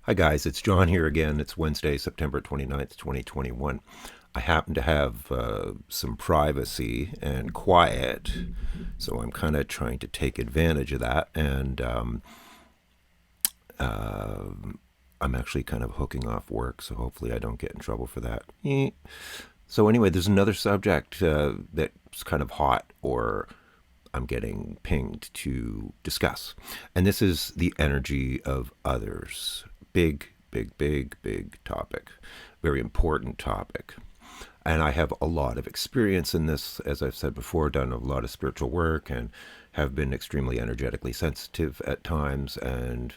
Hi guys, it's John here again. It's Wednesday, September 29th, 2021. I happen to have some privacy and quiet, so I'm kind of trying to take advantage of that. And uh, I'm actually kind of hooking off work, so hopefully I don't get in trouble for that. So, anyway, there's another subject that's kind of hot, or I'm getting pinged to discuss. And this is the energy of others. Big, big, big, big topic. Very important topic. And I have a lot of experience in this, as I've said before, done a lot of spiritual work and have been extremely energetically sensitive at times and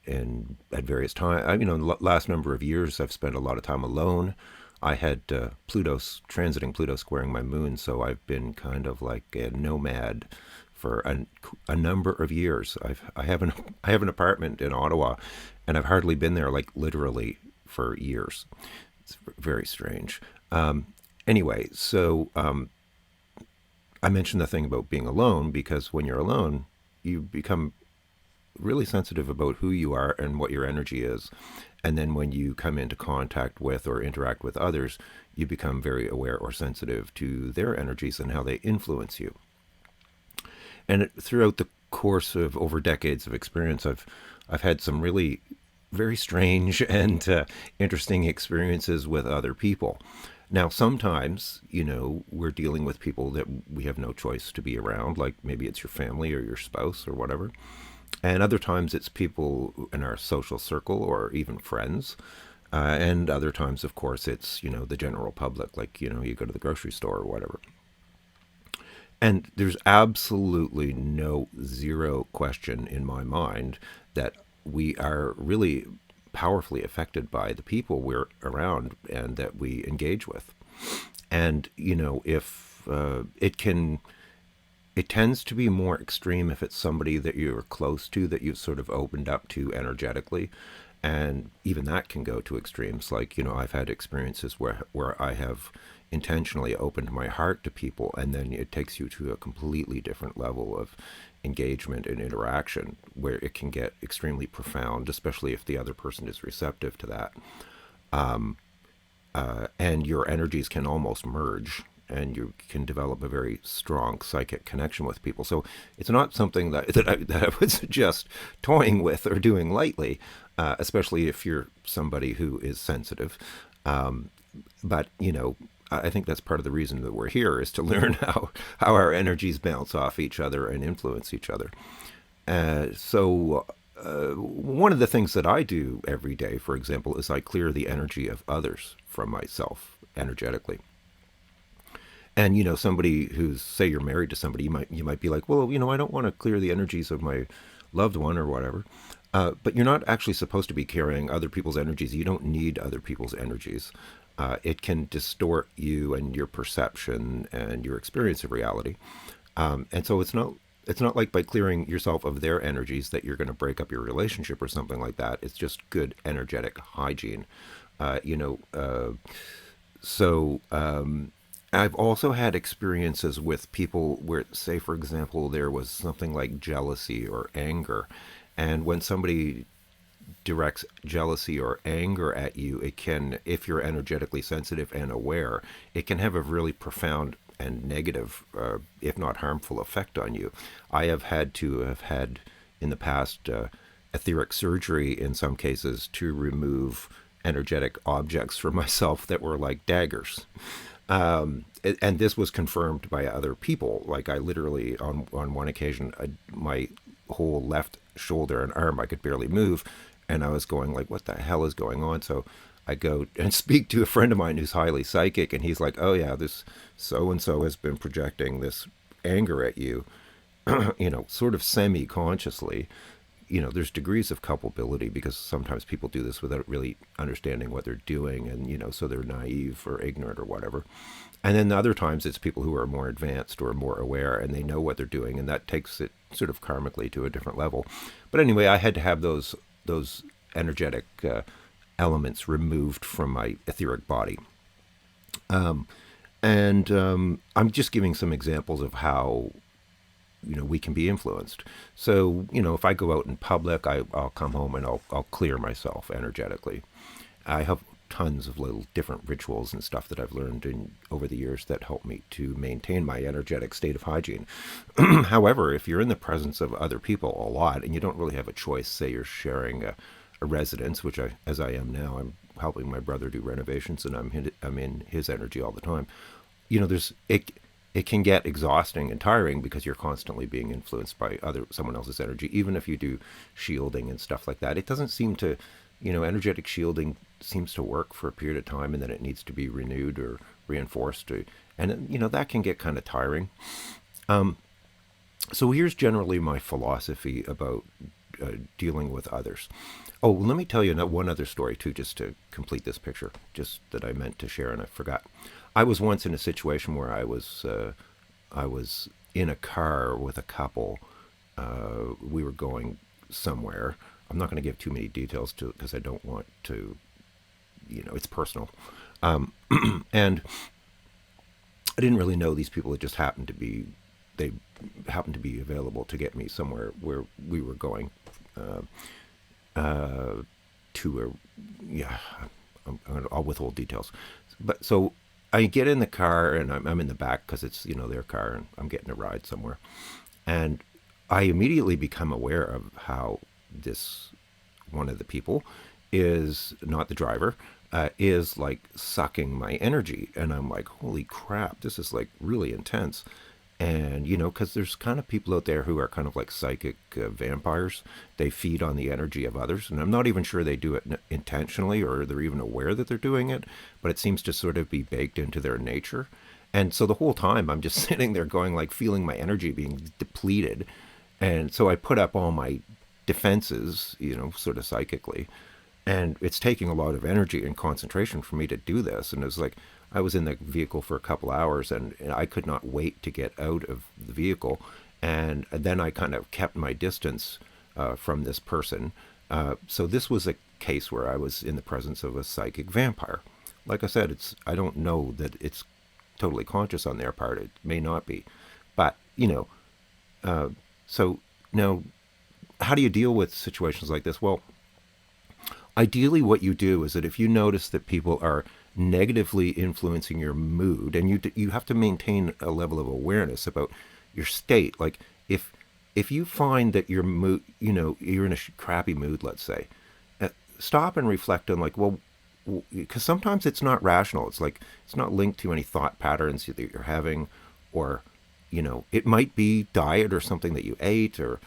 at various times. Last number of years I've spent a lot of time alone. I had Pluto transiting Pluto squaring my moon, so I've been kind of like a nomad for a number of years. I have an apartment in Ottawa, and I've hardly been there, like literally, for years. It's very strange. Anyway, so I mentioned the thing about being alone because when you're alone, you become really sensitive about who you are and what your energy is. And then when you come into contact with or interact with others, you become very aware or sensitive to their energies and how they influence you. And throughout the course of over decades of experience, I've had some really very strange and interesting experiences with other people. Now, sometimes, we're dealing with people that we have no choice to be around, like maybe it's your family or your spouse or whatever. And other times it's people in our social circle or even friends. And other times, of course, it's, the general public, like, you go to the grocery store or whatever. And there's absolutely no zero question in my mind that we are really powerfully affected by the people we're around and that we engage with. And, if it tends to be more extreme if it's somebody that you're close to, that you've sort of opened up to energetically. And even that can go to extremes. Like, I've had experiences where I have intentionally opened my heart to people, and then it takes you to a completely different level of engagement and interaction where it can get extremely profound, especially if the other person is receptive to that. And your energies can almost merge and you can develop a very strong psychic connection with people. So it's not something that I would suggest toying with or doing lightly, especially if you're somebody who is sensitive. But, I think that's part of the reason that we're here is to learn how our energies bounce off each other and influence each other. One of the things that I do every day, for example, is I clear the energy of others from myself energetically. And somebody who's, say you're married to somebody, you might be like, well, I don't want to clear the energies of my loved one or whatever. But you're not actually supposed to be carrying other people's energies. You don't need other people's energies. It can distort you and your perception and your experience of reality. And so it's not like by clearing yourself of their energies that you're going to break up your relationship or something like that. It's just good energetic hygiene. Uh, you know, uh, so I've also had experiences with people where, say, for example, there was something like jealousy or anger. And when somebody directs jealousy or anger at you, it can, if you're energetically sensitive and aware, it can have a really profound and negative, if not harmful, effect on you. I have had in the past etheric surgery in some cases to remove energetic objects from myself that were like daggers. And this was confirmed by other people. Like I literally, on one occasion, my whole left shoulder and arm, I could barely move. And I was going like, what the hell is going on? So I go and speak to a friend of mine who's highly psychic. And he's like, oh yeah, this so-and-so has been projecting this anger at you, sort of semi-consciously. There's degrees of culpability because sometimes people do this without really understanding what they're doing. And, so they're naive or ignorant or whatever. And then other times it's people who are more advanced or more aware and they know what they're doing. And that takes it sort of karmically to a different level. But anyway, I had to have those energetic elements removed from my etheric body. And I'm just giving some examples of how we can be influenced. So if I go out in public, I'll come home and I'll clear myself energetically. I have tons of little different rituals and stuff that I've learned over the years that help me to maintain my energetic state of hygiene. However, if you're in the presence of other people a lot and you don't really have a choice, say you're sharing a residence, which as I am now, I'm helping my brother do renovations, and I'm in his energy all the time. There's it can get exhausting and tiring because you're constantly being influenced by someone else's energy, even if you do shielding and stuff like that. It doesn't seem to, energetic shielding seems to work for a period of time, and then it needs to be renewed or reinforced, and that can get kind of tiring. So here's generally my philosophy about dealing with others. Oh, let me tell you one other story too, just to complete this picture, just that I meant to share and I forgot. I was once in a situation where I was in a car with a couple. We were going somewhere. I'm not going to give too many details to because I don't want to, it's personal. And I didn't really know these people. It just happened to be they happened to be available to get me somewhere where we were going to a yeah. I'll withhold details, but so I get in the car and I'm in the back because it's their car and I'm getting a ride somewhere, and I immediately become aware of how this one of the people is not the driver. Is like sucking my energy, and I'm like, holy crap, this is like really intense. And because there's kind of people out there who are kind of like psychic vampires. They feed on the energy of others, and I'm not even sure they do it intentionally or they're even aware that they're doing it, but it seems to sort of be baked into their nature. And so the whole time I'm just sitting there going, like, feeling my energy being depleted. And so I put up all my defenses, sort of psychically, and it's taking a lot of energy and concentration for me to do this. And it was like I was in the vehicle for a couple hours, and I could not wait to get out of the vehicle. And then I kind of kept my distance from this person. So this was a case where I was in the presence of a psychic vampire. Like I said, I don't know that it's totally conscious on their part. It may not be, but so now, how do you deal with situations like this? Well, ideally what you do is that if you notice that people are negatively influencing your mood, and you have to maintain a level of awareness about your state. Like if you find that your mood, you're in a crappy mood, let's say, stop and reflect on, like, well, because sometimes it's not rational. It's like it's not linked to any thought patterns that you're having, or it might be diet or something that you ate, or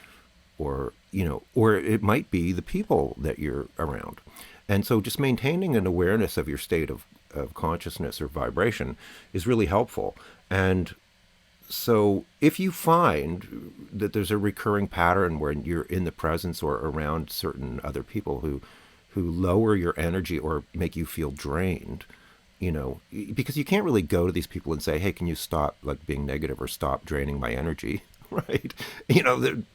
it might be the people that you're around. And so just maintaining an awareness of your state of consciousness or vibration is really helpful. And so if you find that there's a recurring pattern where you're in the presence or around certain other people who lower your energy or make you feel drained, because you can't really go to these people and say, hey, can you stop, like, being negative, or stop draining my energy? Right?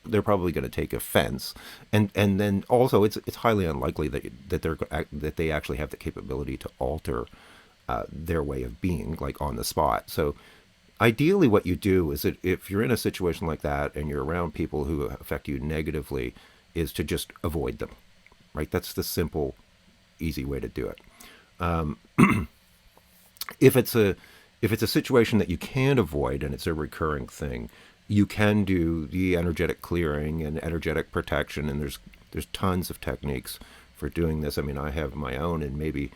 They're probably going to take offense, and then also it's highly unlikely that they actually have the capability to alter their way of being, like, on the spot. So ideally what you do is that if you're in a situation like that and you're around people who affect you negatively, is to just avoid them. Right? That's the simple, easy way to do it. If it's a situation that you can't avoid and it's a recurring thing, you can do the energetic clearing and energetic protection, and there's tons of techniques for doing this. I mean, I have my own, and maybe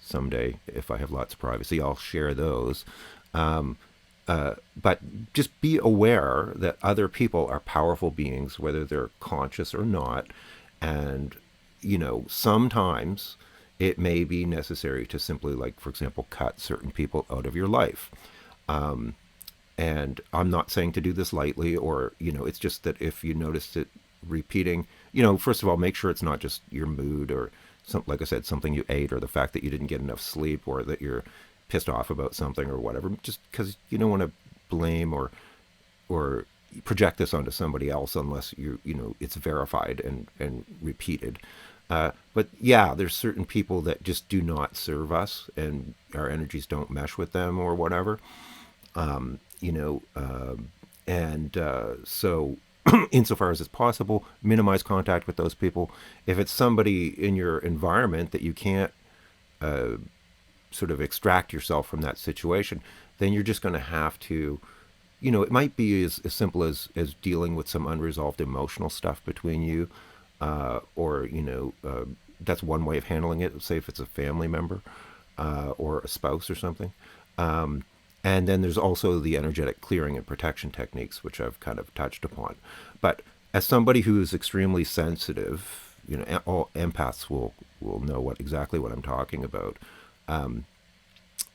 someday, if I have lots of privacy, I'll share those. But just be aware that other people are powerful beings, whether they're conscious or not, and sometimes it may be necessary to simply, like, for example, cut certain people out of your life. And I'm not saying to do this lightly, or, it's just that if you notice it repeating, first of all, make sure it's not just your mood or like I said, something you ate, or the fact that you didn't get enough sleep, or that you're pissed off about something or whatever, just because you don't want to blame or project this onto somebody else unless it's verified and repeated. But yeah, there's certain people that just do not serve us, and our energies don't mesh with them or whatever. And so, insofar as it's possible, minimize contact with those people. If it's somebody in your environment that you can't sort of extract yourself from that situation, then you're just going to have to, it might be as simple as dealing with some unresolved emotional stuff between you, or, that's one way of handling it. Say if it's a family member or a spouse or something. And then there's also the energetic clearing and protection techniques, which I've kind of touched upon. But as somebody who is extremely sensitive, all empaths will know exactly what I'm talking about.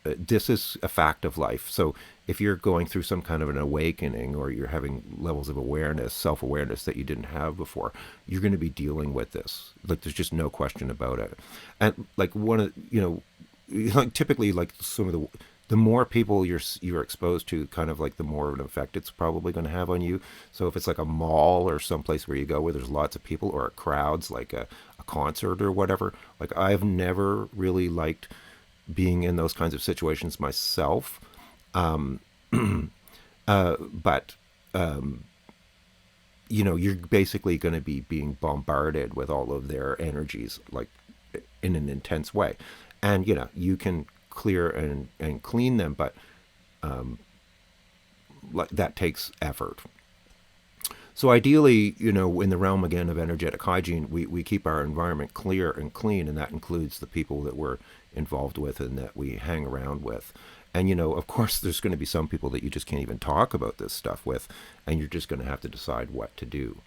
This is a fact of life. So if you're going through some kind of an awakening, or you're having levels of awareness, self-awareness that you didn't have before, you're going to be dealing with this. Like, there's just no question about it. And like one of, like typically, like some of the more people you're exposed to, kind of like the more of an effect it's probably going to have on you. So if it's like a mall or someplace where you go where there's lots of people, or crowds, like a concert or whatever, like I've never really liked being in those kinds of situations myself. But you're basically going to be being bombarded with all of their energies, like in an intense way. And you can clear and clean them, but like that takes effort. So ideally, in the realm again of energetic hygiene, we keep our environment clear and clean, and that includes the people that we're involved with and that we hang around with. And of course, there's going to be some people that you just can't even talk about this stuff with, and you're just going to have to decide what to do.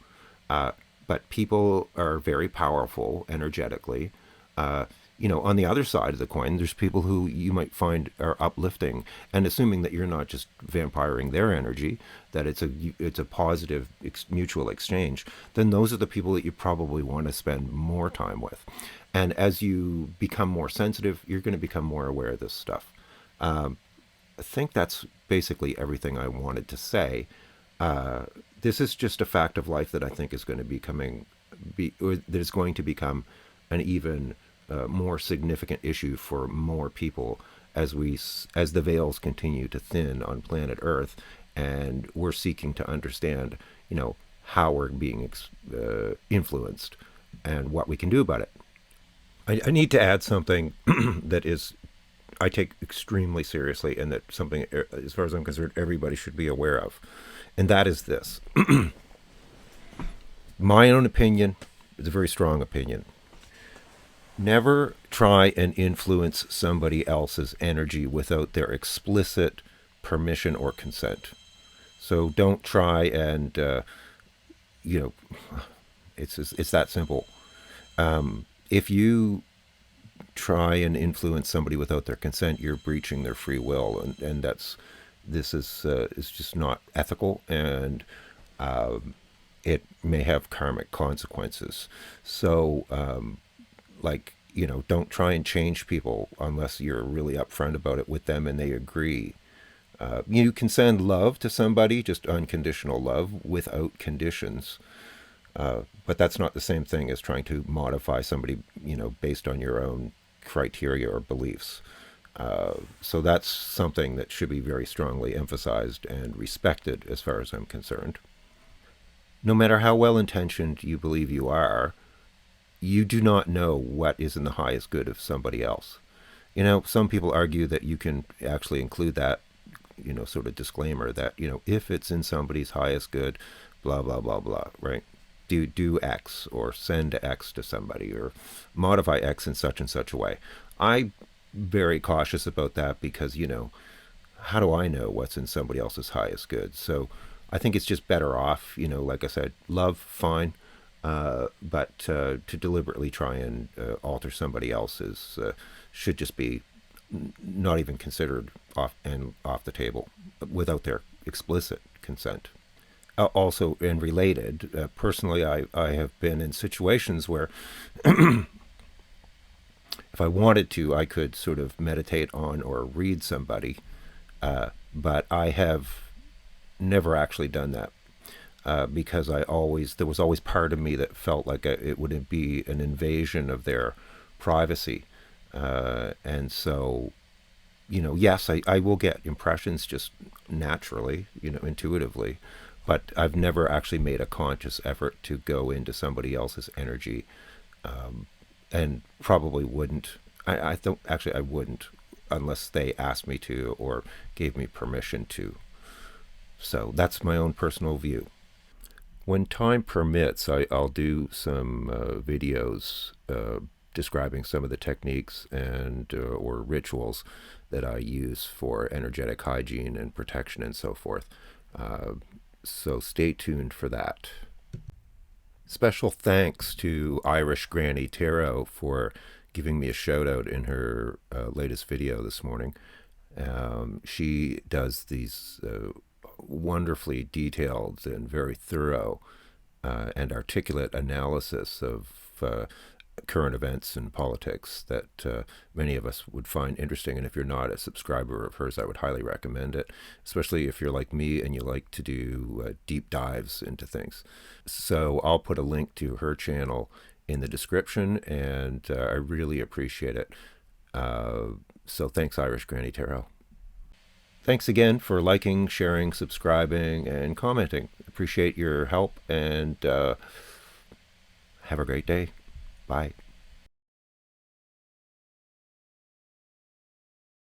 But people are very powerful energetically. On the other side of the coin, there's people who you might find are uplifting, and assuming that you're not just vampiring their energy, that it's a positive mutual exchange, then those are the people that you probably want to spend more time with. And as you become more sensitive, you're going to become more aware of this stuff. I think that's basically everything I wanted to say. This is just a fact of life that I think is going to or that is going to become an even more significant issue for more people as the veils continue to thin on planet Earth, and we're seeking to understand, how we're being influenced and what we can do about it. I need to add something that is I take extremely seriously, and that something, as far as I'm concerned, everybody should be aware of, and that is this. My own opinion is a very strong opinion. Never try and influence somebody else's energy without their explicit permission or consent. So don't try and, it's that simple. If you try and influence somebody without their consent, you're breaching their free will, and this is just not ethical, and it may have karmic consequences. So, don't try and change people unless you're really upfront about it with them and they agree. You can send love to somebody, just unconditional love without conditions. But that's not the same thing as trying to modify somebody, based on your own criteria or beliefs. So that's something that should be very strongly emphasized and respected as far as I'm concerned. No matter how well intentioned you believe you are, you do not know what is in the highest good of somebody else. Some people argue that you can actually include that, sort of disclaimer that, if it's in somebody's highest good, blah, blah, blah, blah, right? Do X, or send X to somebody, or modify X in such and such a way. I'm very cautious about that because, how do I know what's in somebody else's highest good? So I think it's just better off, like I said, love, fine. But to deliberately try and alter somebody else's should just be not even considered off the table without their explicit consent. Also, and related, personally, I have been in situations where if I wanted to, I could sort of meditate on or read somebody, but I have never actually done that. Because there was always part of me that felt like it would be an invasion of their privacy, and so yes, I will get impressions just naturally, intuitively, but I've never actually made a conscious effort to go into somebody else's energy, and probably wouldn't. I don't actually. I wouldn't unless they asked me to or gave me permission to. So that's my own personal view. When time permits, I'll do some videos describing some of the techniques and or rituals that I use for energetic hygiene and protection and so forth. Uh, so stay tuned for that. Special thanks to Irish Granny Tarot for giving me a shout out in her latest video this morning. She does these wonderfully detailed and very thorough and articulate analysis of current events and politics that many of us would find interesting. And if you're not a subscriber of hers, I would highly recommend it, especially if you're like me and you like to do deep dives into things. So I'll put a link to her channel in the description, and I really appreciate it. So thanks, Irish Granny Tarot. Thanks again for liking, sharing, subscribing, and commenting. Appreciate your help, and have a great day. Bye.